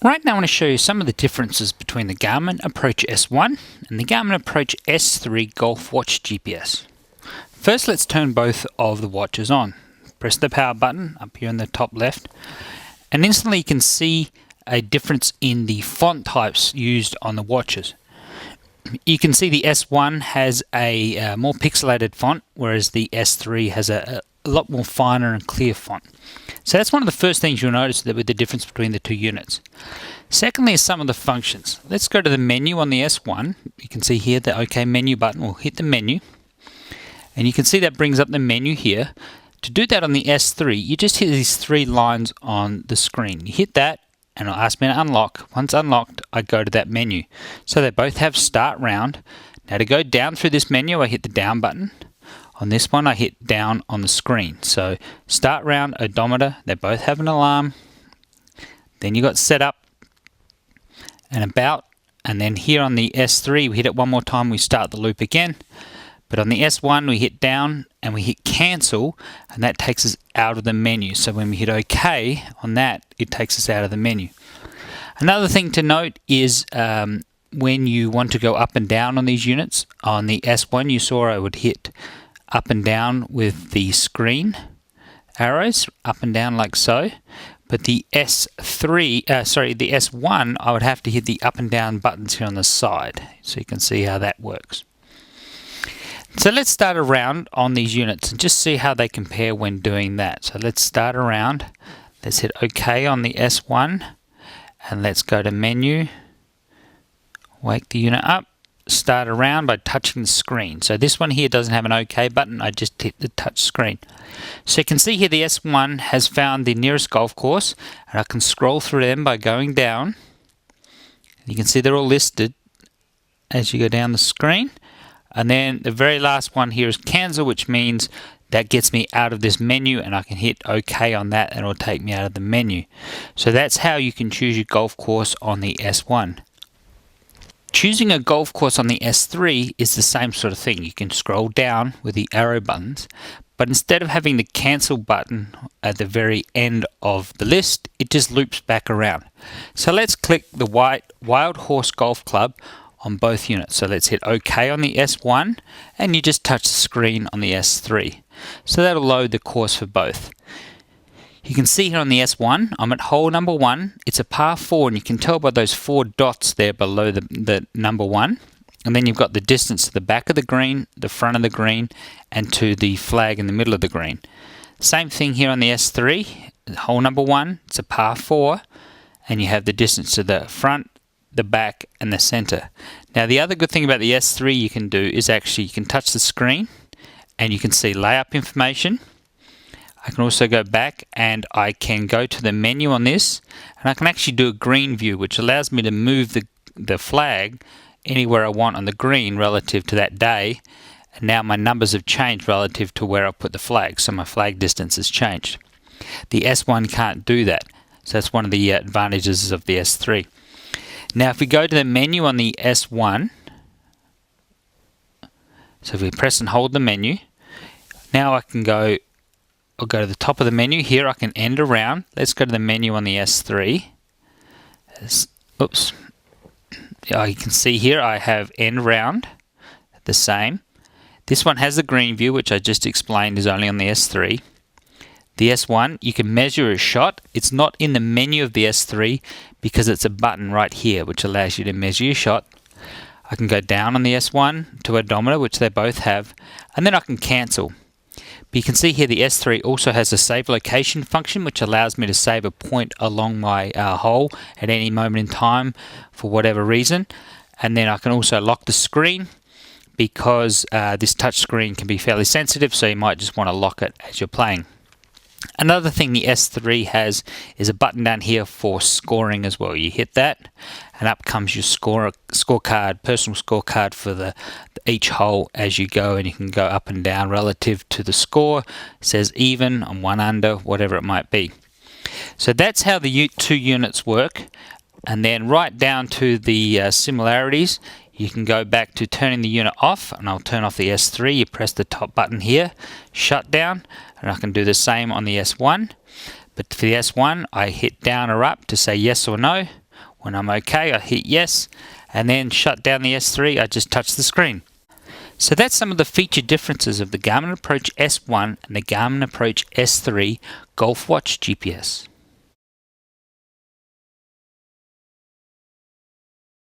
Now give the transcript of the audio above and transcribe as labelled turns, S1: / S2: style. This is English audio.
S1: Right now I want to show you some of the differences between the Garmin Approach S1 and the Garmin Approach S3 Golf Watch GPS. First, let's turn both of the watches on. Press the power button up here in the top left, and instantly you can see a difference in the font types used on the watches. You can see the S1 has a more pixelated font, whereas the S3 has a lot more finer and clear font. So that's one of the first things you'll notice with the difference between the two units. Secondly is some of the functions. Let's go to the menu on the S1. You can see here the OK menu button. We'll hit the menu, and you can see that brings up the menu here. To do that on the S3, you just hit these three lines on the screen. You hit that, and it'll ask me to unlock. Once unlocked, I go to that menu. So they both have start round. Now to go down through this menu, I hit the down button. On this one, I hit down on the screen. So start round, odometer, they both have an alarm. Then you got setup and about, and then here on the S3, we hit it one more time, we start the loop again. But on the S1, we hit down and we hit cancel, and that takes us out of the menu. So when we hit OK on that, it takes us out of the menu. Another thing to note is when you want to go up and down on these units, on the S1 you saw I would hit up and down with the screen arrows, up and down like so. But the the S1, I would have to hit the up and down buttons here on the side. So you can see how that works. So let's start around on these units and just see how they compare when doing that. So let's start around. Let's hit OK on the S1, and let's go to menu, wake the unit up, start around by touching the screen. So this one here doesn't have an OK button, I just hit the touch screen. So you can see here the S1 has found the nearest golf course, and I can scroll through them by going down. You can see they're all listed as you go down the screen. And then the very last one here is cancel, which means that gets me out of this menu, and I can hit OK on that and it'll take me out of the menu. So that's how you can choose your golf course on the S1. Choosing a golf course on the S3 is the same sort of thing. You can scroll down with the arrow buttons, but instead of having the cancel button at the very end of the list, it just loops back around. So let's click the Wild Horse Golf Club on both units. So let's hit OK on the S1, and you just touch the screen on the S3. So that'll load the course for both. You can see here on the S1, I'm at hole number 1. It's a par 4, and you can tell by those 4 dots there below the number 1. And then you've got the distance to the back of the green, the front of the green, and to the flag in the middle of the green. Same thing here on the S3, hole number 1, it's a par 4, and you have the distance to the front, the back, and the center. Now the other good thing about the S3 you can do is actually you can touch the screen and you can see layup information. I can also go back and I can go to the menu on this, and I can actually do a green view, which allows me to move the flag anywhere I want on the green relative to that day. And now my numbers have changed relative to where I put the flag, so my flag distance has changed. The S1 can't do that, so that's one of the advantages of the S3. Now if we go to the menu on the S1, so if we press and hold the menu, now I'll go to the top of the menu. Here I can end around. Let's go to the menu on the S3. Oops. You can see here I have end round, the same. This one has the green view, which I just explained is only on the S3. The S1, you can measure a shot. It's not in the menu of the S3 because it's a button right here which allows you to measure your shot. I can go down on the S1 to odometer, which they both have, and then I can cancel. But you can see here the S3 also has a save location function, which allows me to save a point along my hole at any moment in time for whatever reason. And then I can also lock the screen because this touch screen can be fairly sensitive, so you might just want to lock it as you're playing. Another thing the S3 has is a button down here for scoring as well. You hit that and up comes your scorecard, personal scorecard for each hole as you go, and you can go up and down relative to the score. It says even, on 1 under, whatever it might be. So that's how the two units work. And then right down to the similarities, you can go back to turning the unit off, and I'll turn off the S3. You press the top button here, shut down, and I can do the same on the S1. But for the S1, I hit down or up to say yes or no. When I'm okay, I hit yes, and then shut down the S3, I just touch the screen. So that's some of the feature differences of the Garmin Approach S1 and the Garmin Approach S3 Golf Watch GPS.